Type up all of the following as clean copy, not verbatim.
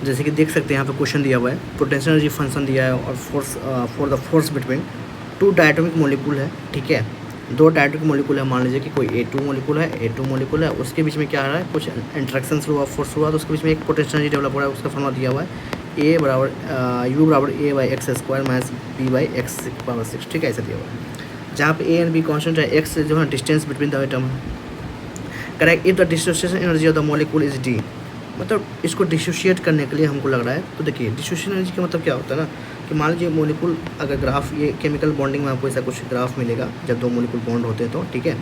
जैसे कि देख सकते हैं यहाँ पे क्वेश्चन दिया हुआ है, पोटेंशियल एनर्जी फंक्शन दिया है और force for the force between two diatomic molecule है, ठीक है। दो डायटोमिक मोलिक्यूल है, मान लीजिए कि कोई A2 मोलिक्यूल है, A2 मोलिक्यूल है, उसके बीच में क्या आ रहा है, कुछ इंट्रैक्शन हुआ, फोर्स हुआ, तो उसके बीच में एक पोटेंशियल एनर्जी डेवलप हो रहा है, उसका फॉर्मूला दिया हुआ है U बराबर A/x² माइनस B/x⁻6, ठीक है, ऐसा दिया हुआ है। जहाँ पे A एंड B कॉन्स्टेंट है, x जो है डिस्टेंस बिटवीन द एटम है, correct. If the dissociation energy of the molecule is D, मतलब इसको डिसोशिएट करने के लिए हमको लग रहा है, तो देखिए डिसोशिएशन एनर्जी का मतलब क्या होता है ना, कि मान लीजिए मॉलिक्यूल अगर ग्राफ, ये केमिकल बॉन्डिंग में आपको ऐसा कुछ ग्राफ मिलेगा जब दो मॉलिक्यूल बॉन्ड होते हैं तो, ठीक है,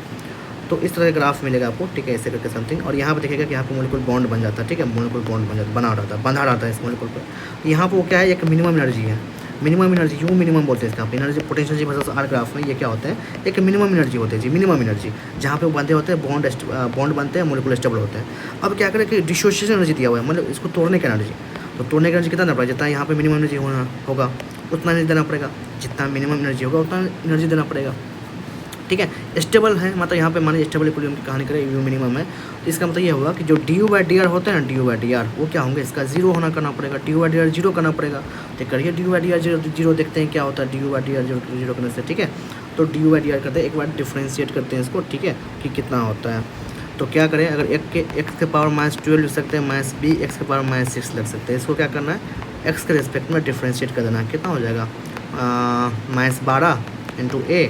तो इस तरह का ग्राफ मिलेगा आपको, ठीक है, ऐसे करके समथिंग, और यहाँ पे देखिएगा कि यहाँ पे मॉलिक्यूल बॉन्ड बन जाता है, ठीक है, मॉलिक्यूल बॉन्ड बंधा रहता है इस मॉलिक्यूल पर। यहाँ पर वो क्या है, एक मिनिमम एनर्जी है, मिनिमम एनर्जी यू मिनिमम बोलते हैं इसका, energy potential versus R graph में ये क्या होता है, एक मिनिमम एनर्जी होती है जी, मिनिमम एनर्जी, जहाँ पे वो बंधे होते हैं, बॉन्ड बनते हैं, मॉलिक्यूल स्टेबल होते हैं। अब क्या करें कि डिसोसिएशन एनर्जी दिया हुआ है, मतलब इसको तोड़ने का एनर्जी, तो तोड़ने का एनर्जी कितना देना पड़ेगा, जितना यहाँ पे मिनिमम एनर्जी होगा उतना एनर्जी देना पड़ेगा, जितना मिनिमम एनर्जी होगा उतना एनर्जी देना पड़ेगा, ठीक है। स्टेबल है, मतलब यहाँ पे मानिए स्टेबल इक्विलिब्रियम की कहानी करें, यू मिनिमम है, तो इसका मतलब ये होगा कि जो du/dr होते हैं ना, du/dr वो क्या होंगे, इसका जीरो होना करना पड़ेगा, du/dr जीरो करना पड़ेगा। तो करिए du/dr जीरो देखते हैं क्या होता है du/dr जीरो करने से, ठीक है। तो du/dr करते हैं, एक बार डिफ्रेंशिएट करते हैं इसको, ठीक है, कि कितना होता है। तो क्या करें, अगर x के पावर -12 लिख सकते हैं, माइनस b x के पावर -6 लिख सकते हैं। इसको क्या करना है, x के रेस्पेक्ट में डिफ्रेंशिएट कर देना है, कितना हो जाएगा, -12 × a,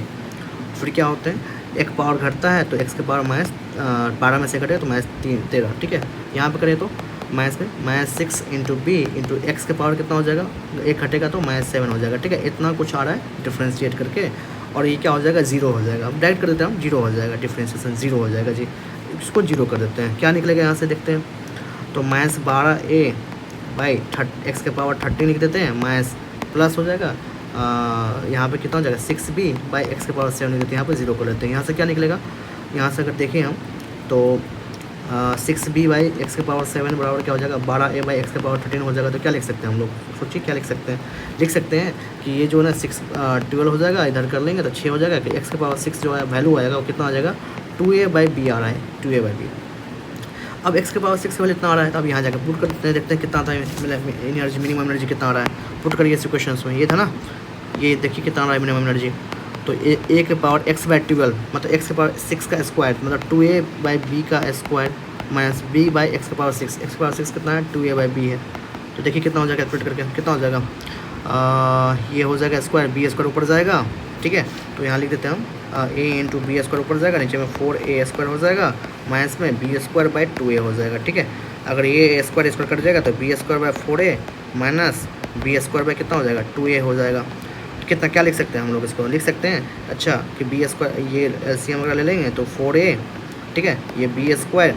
फिर क्या होते हैं, एक पावर घटता है तो x के पावर -12 में से घटे तो -13, ठीक है। यहाँ पे करें तो -6 × b × x के पावर कितना हो जाएगा, एक घटेगा तो -7 हो जाएगा, ठीक है। इतना कुछ आ रहा है डिफ्रेंशिएट करके, और ये क्या हो जाएगा, जीरो हो जाएगा। अब डायरेक्ट कर देते हैं हम, जीरो हो जाएगा, डिफ्रेंशिएशन जीरो हो जाएगा जी। इसको जीरो कर देते हैं, क्या निकलेगा यहाँ से देखते हैं, तो -12a/x के पावर 13 लिख देते हैं, माइनस प्लस हो जाएगा, यहाँ पे कितना हो जाएगा 6b/x के पावर 7 लिख देते हैं, यहाँ पे जीरो कर लेते हैं। यहाँ से क्या निकलेगा, यहाँ से अगर देखें हम तो 6b/x के पावर 7 बराबर क्या हो जाएगा, 12a/x के पावर 13 हो जाएगा। तो क्या लिख सकते हैं हम लोग, सोचिए क्या लिख सकते हैं, लिख सकते हैं कि ये जो है ना 12 हो जाएगा, इधर कर लेंगे तो 6 हो जाएगा, कि x के पावर 6 जो है वैल्यू आएगा वो कितना आ जाएगा, 2a/b आ रहा है, 2a/b। अब x के पावर 6 का वैल्यू इतना आ रहा है, तो अब यहाँ जाकर पुट करते हैं, देखते हैं कितना आता है एनर्जी, मिनिमम एनर्जी कितना आ रहा है, पुट करिए इस इक्वेशन में, ये था ना, ये देखिए कितना आ रहा है मिनिमम एनर्जी। तो a के पावर x/12 मतलब x के पावर 6 का स्क्वायर, मतलब 2a/b का स्क्वायर माइनस b/x के पावर 6, x के पावर 6 कितना है, 2a/b है। तो देखिए कितना हो जाएगा, कैलकुलेट करके कितना हो जाएगा, ये हो जाएगा स्क्वायर, b² ऊपर जाएगा, ठीक है। तो यहाँ लिख देते हैं हम a × b² ऊपर जाएगा, नीचे में 4a² हो जाएगा, माइनस में b²/2a हो जाएगा, ठीक है। अगर ये a² कट जाएगा तो b²/4a माइनस b² कितना हो जाएगा, 2a हो जाएगा। कितना क्या लिख सकते हैं हम लोग, इसको लिख सकते हैं, अच्छा, कि b², ये एलसीएम वगैरह ले लेंगे तो 4a, ठीक है, ये b²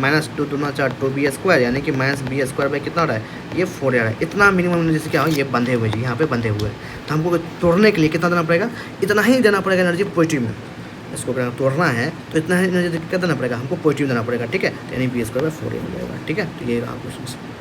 माइनस 2 दूना 4 2b², यानी कि माइनस b² कितना हो रहा है, ये 4 आ रहा है। इतना मिनिमम एनर्जी से क्या हो, ये बंधे हुए जी, यहाँ पे बंधे हुए हैं। तो हमको तोड़ने के लिए कितना देना पड़ेगा, इतना ही देना पड़ेगा एनर्जी पॉजिटिव में। इसको अगर तोड़ना है तो इतना ही एनर्जी क्या देना पड़ेगा, हमको पॉजिटिव देना पड़ेगा, ठीक है, यानी b² 4a हो जाएगा, ठीक है। तो ये रहा क्वेश्चन।